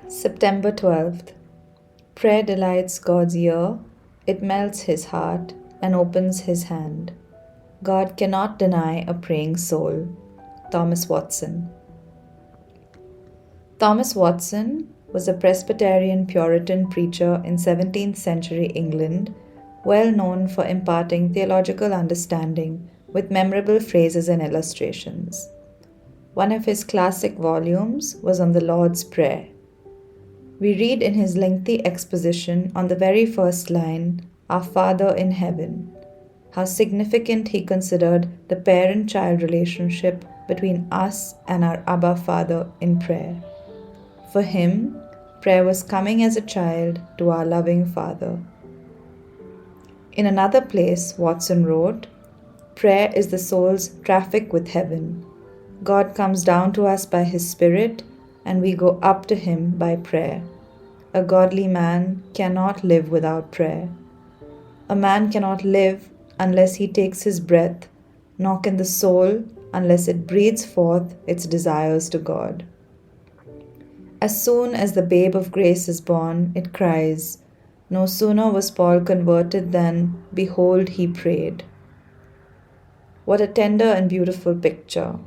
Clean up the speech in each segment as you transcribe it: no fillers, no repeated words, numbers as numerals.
September 12th. Prayer delights God's ear, it melts his heart and opens his hand. God cannot deny a praying soul. Thomas Watson. Thomas Watson was a Presbyterian Puritan preacher in 17th century England, well known for imparting theological understanding with memorable phrases and illustrations. One of his classic volumes was on the Lord's Prayer. We read in his lengthy exposition on the very first line, Our Father in Heaven, how significant he considered the parent-child relationship between us and our Abba Father in prayer. For him, prayer was coming as a child to our loving Father. In another place, Watson wrote, Prayer is the soul's traffic with heaven. God comes down to us by his Spirit, and we go up to him by prayer. A godly man cannot live without prayer. A man cannot live unless he takes his breath, nor can the soul unless it breathes forth its desires to God. As soon as the babe of grace is born, it cries. No sooner was Paul converted than, behold, he prayed. What a tender and beautiful picture.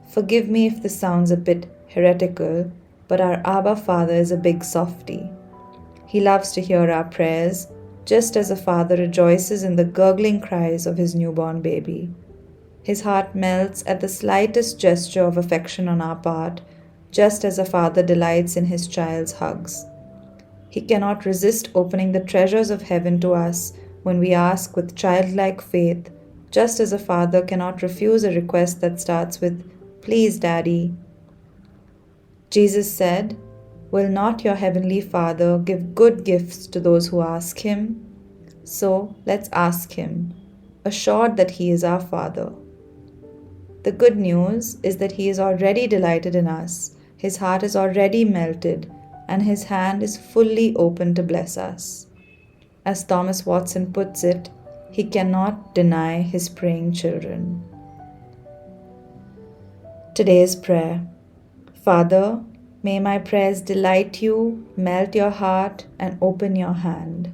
Forgive me if this sounds a bit heretical, but our Abba Father is a big softy. He loves to hear our prayers, just as a father rejoices in the gurgling cries of his newborn baby. His heart melts at the slightest gesture of affection on our part, just as a father delights in his child's hugs. He cannot resist opening the treasures of heaven to us when we ask with childlike faith, just as a father cannot refuse a request that starts with, Please, Daddy. Jesus said, Will not your heavenly Father give good gifts to those who ask him? So let's ask him, assured that he is our Father. The good news is that he is already delighted in us, his heart is already melted, and his hand is fully open to bless us. As Thomas Watson puts it, he cannot deny his praying children. Today's prayer. Father, may my prayers delight you, melt your heart, and open your hand.